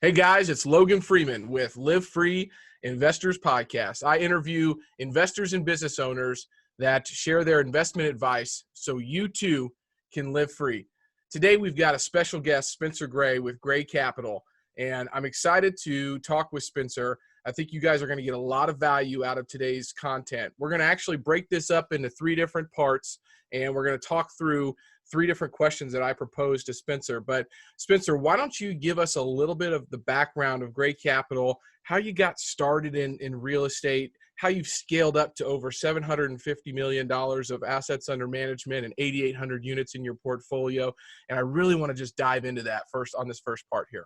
Hey guys, it's Logan Freeman with LiveFree Investors Podcast. I interview investors and business owners that share their investment advice so you too can live free. Today we've got a special guest, Spencer Gray with Gray Capital, and I'm excited to talk with Spencer. I think you guys are going to get a lot of value out of today's content. We're going to actually break this up into three different parts, and we're going to talk through three different questions that I proposed to Spencer. But Spencer, why don't you give us a little bit of the background of Gray Capital, how you got started in real estate, how you've scaled up to over $750 million of assets under management and 8,800 units in your portfolio. And I really want to just dive into that first on this first part here.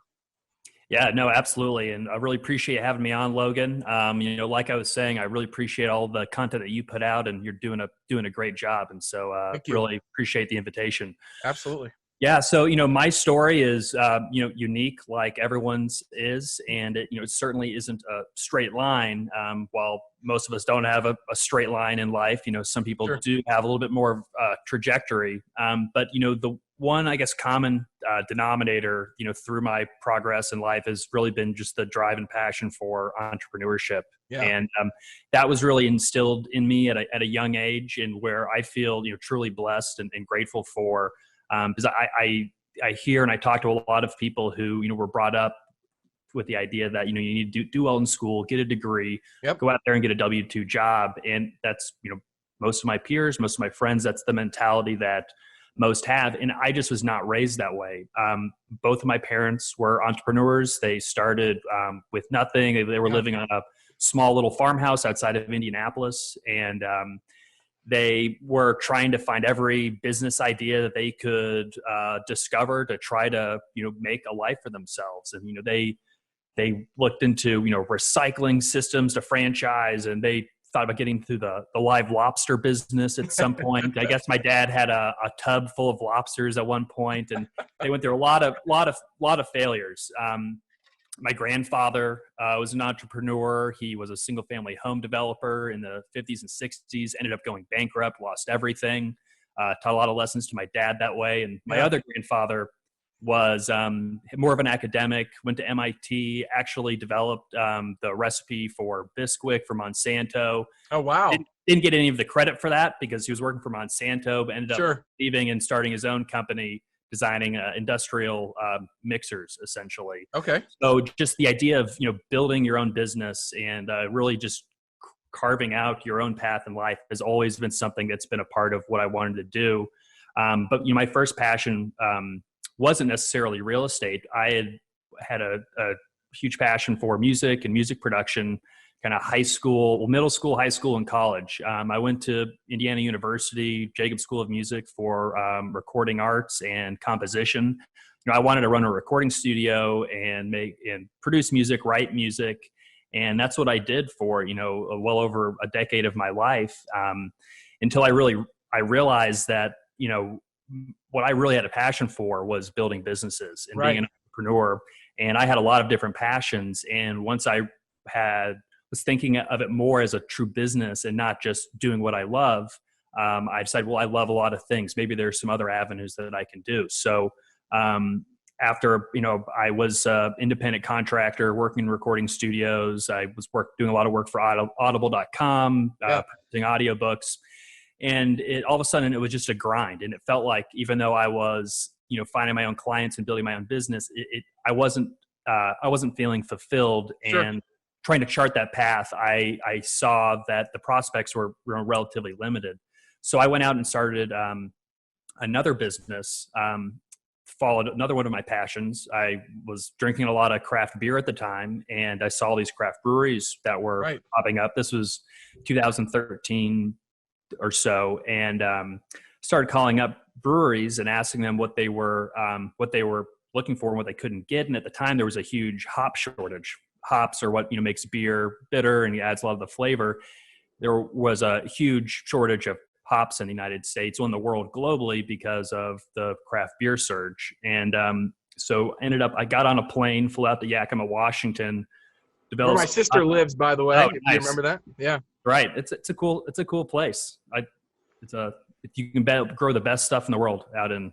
Yeah, no, absolutely. And I really appreciate having me on, Logan. Like I was saying, I really appreciate all the content that you put out, and you're doing a great job. And so really appreciate the invitation. Absolutely. Yeah. So, my story is, unique like everyone's is, and it certainly isn't a straight line. While most of us don't have a straight line in life, some people Sure. do have a little bit more trajectory. But the one, I guess, common denominator, through my progress in life has really been just the drive and passion for entrepreneurship. Yeah. And that was really instilled in me at a young age, and where I feel, truly blessed and grateful for. Because I hear and I talk to a lot of people who, were brought up with the idea that, you need to do well in school, get a degree, go out there and get a W-2 job. And that's, most of my peers, most of my friends, that's the mentality that most have. And I just was not raised that way. Both of my parents were entrepreneurs. They started with nothing. They were living on a small little farmhouse outside of Indianapolis. And they were trying to find every business idea that they could discover to try to, make a life for themselves. And, they looked into, recycling systems to franchise, and they thought about getting through the live lobster business at some point. I guess my dad had a tub full of lobsters at one point, and they went through a lot of failures. My grandfather was an entrepreneur. He was a single family home developer in the 50s and 60s, ended up going bankrupt, lost everything, taught a lot of lessons to my dad that way. And my other grandfather was more of an academic, went to MIT, actually developed the recipe for Bisquick for Monsanto. Oh, wow. Didn't get any of the credit for that because he was working for Monsanto, but ended up leaving and starting his own company, designing industrial mixers, essentially. Okay. So just the idea of, building your own business and really just carving out your own path in life has always been something that's been a part of what I wanted to do. But my first passion wasn't necessarily real estate. I had a huge passion for music and music production, kind of middle school, high school, and college. I went to Indiana University, Jacobs School of Music for recording arts and composition. I wanted to run a recording studio and make and produce music, write music. And that's what I did for, well over a decade of my life, until I realized that, what I really had a passion for was building businesses and being an entrepreneur. And I had a lot of different passions. And once I was thinking of it more as a true business and not just doing what I love, I decided, well, I love a lot of things. Maybe there's some other avenues that I can do. So after, I was an independent contractor working in recording studios. I was doing a lot of work for audible.com, producing audiobooks. And all of a sudden it was just a grind. And it felt like, even though I was, finding my own clients and building my own business, I wasn't feeling fulfilled. And trying to chart that path, I saw that the prospects were relatively limited. So I went out and started another business, followed another one of my passions. I was drinking a lot of craft beer at the time, and I saw these craft breweries that were popping up. This was 2013 or so, and started calling up breweries and asking them what they were looking for and what they couldn't get. And at the time, there was a huge hop shortage. Hops are what makes beer bitter and adds a lot of the flavor. There was a huge shortage of hops in the United States, or in the world globally, because of the craft beer surge. And so I got on a plane, flew out to Yakima, Washington. Where my sister lives, by the way. Oh, if nice. you remember that? Yeah. Right. It's a cool place. You can grow the best stuff in the world out in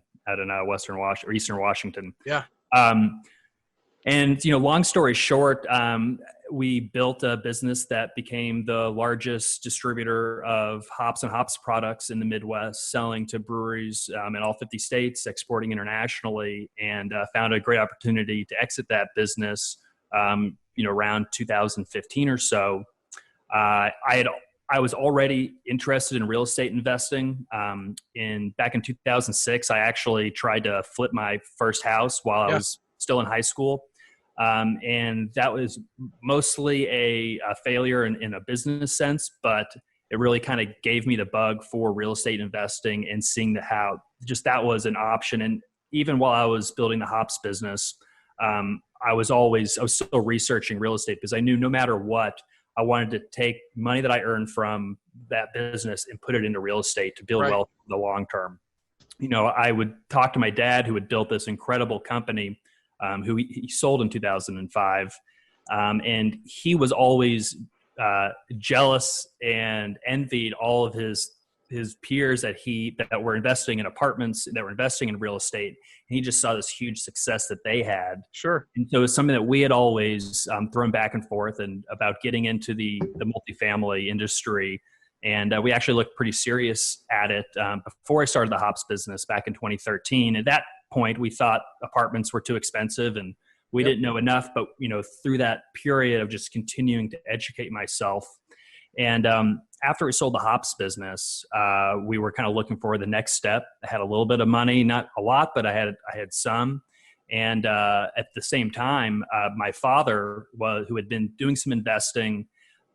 Eastern Washington. Yeah. And, long story short, we built a business that became the largest distributor of hops and hops products in the Midwest, selling to breweries in all 50 states, exporting internationally, and found a great opportunity to exit that business, around 2015 or so. I was already interested in real estate investing. Back in 2006, I actually tried to flip my first house while I was still in high school. And that was mostly a failure in a business sense, but it really kind of gave me the bug for real estate investing and seeing how just that was an option. And even while I was building the hops business, I was still researching real estate because I knew no matter what, I wanted to take money that I earned from that business and put it into real estate to build wealth for the long term. I would talk to my dad, who had built this incredible company, who he sold in 2005. And he was always jealous and envied all of his peers that were investing in apartments, that were investing in real estate. And he just saw this huge success that they had. Sure. And so it was something that we had always thrown back and forth and about getting into the multifamily industry. And we actually looked pretty serious at it before I started the hops business back in 2013. At that point, we thought apartments were too expensive and we didn't know enough. But, through that period of just continuing to educate myself, and after we sold the hops business, we were kind of looking for the next step. I had a little bit of money, not a lot, but I had some. And at the same time, my father, who had been doing some investing,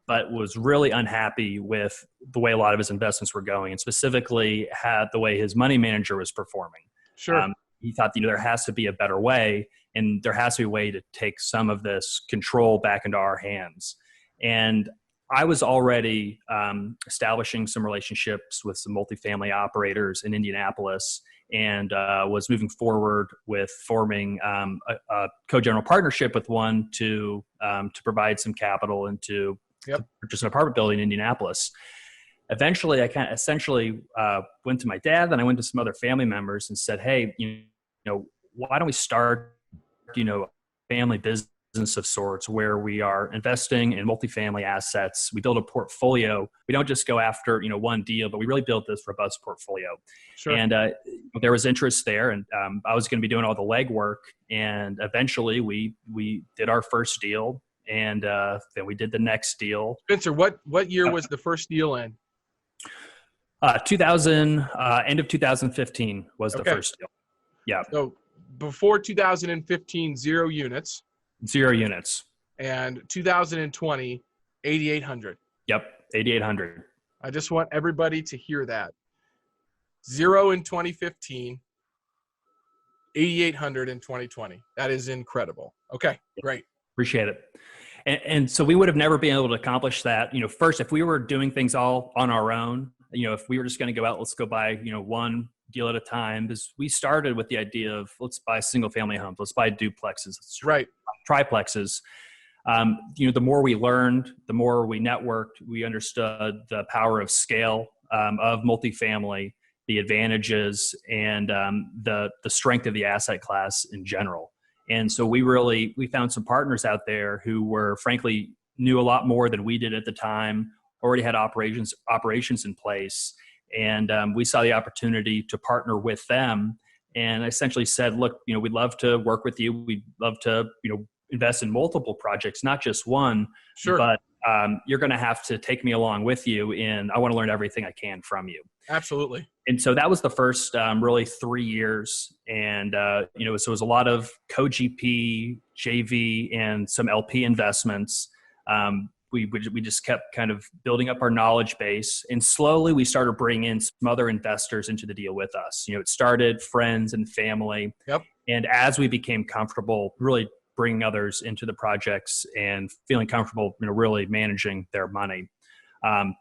but was really unhappy with the way a lot of his investments were going, and specifically had the way his money manager was performing. Sure. He thought, there has to be a better way, and there has to be a way to take some of this control back into our hands. And I was already establishing some relationships with some multifamily operators in Indianapolis, and was moving forward with forming a co-general partnership with one to provide some capital and to purchase an apartment building in Indianapolis. Eventually, I essentially went to my dad, and I went to some other family members and said, "Hey, why don't we start, a family business of sorts where we are investing in multifamily assets. We build a portfolio. We don't just go after, one deal, but we really build this robust portfolio." Sure. And there was interest there, and I was going to be doing all the legwork. And eventually, we did our first deal, and then we did the next deal. Spencer, what year was the first deal in? end of 2015 was the first deal. Yeah. So before 2015, 0 units. 0 units. And 2020, 8,800. Yep, 8,800. I just want everybody to hear that. 0 in 2015, 8,800 in 2020. That is incredible. Okay, great. Appreciate it. And so we would have never been able to accomplish that. First, if we were doing things all on our own, if we were just going to go out, let's go buy, one deal at a time, because we started with the idea of let's buy single family homes, let's buy duplexes, triplexes. The more we learned, the more we networked, we understood the power of scale of multifamily, the advantages, and the strength of the asset class in general. And so we found some partners out there who were frankly knew a lot more than we did at the time, already had operations in place. And we saw the opportunity to partner with them, and essentially said, look, we'd love to work with you. We'd love to, invest in multiple projects, not just one. Sure. But you're going to have to take me along with you, and I want to learn everything I can from you. Absolutely. And so that was the first really 3 years. And, so it was a lot of co-GP, JV, and some LP investments. We just kept kind of building up our knowledge base, and slowly we started bringing in some other investors into the deal with us. It started friends and family. Yep. And as we became comfortable really bringing others into the projects and feeling comfortable, really managing their money.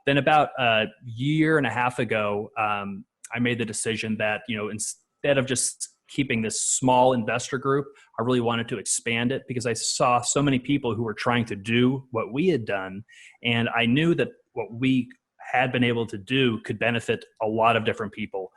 Then about a year and a half ago, I made the decision that, instead of just keeping this small investor group, I really wanted to expand it, because I saw so many people who were trying to do what we had done. And I knew that what we had been able to do could benefit a lot of different people,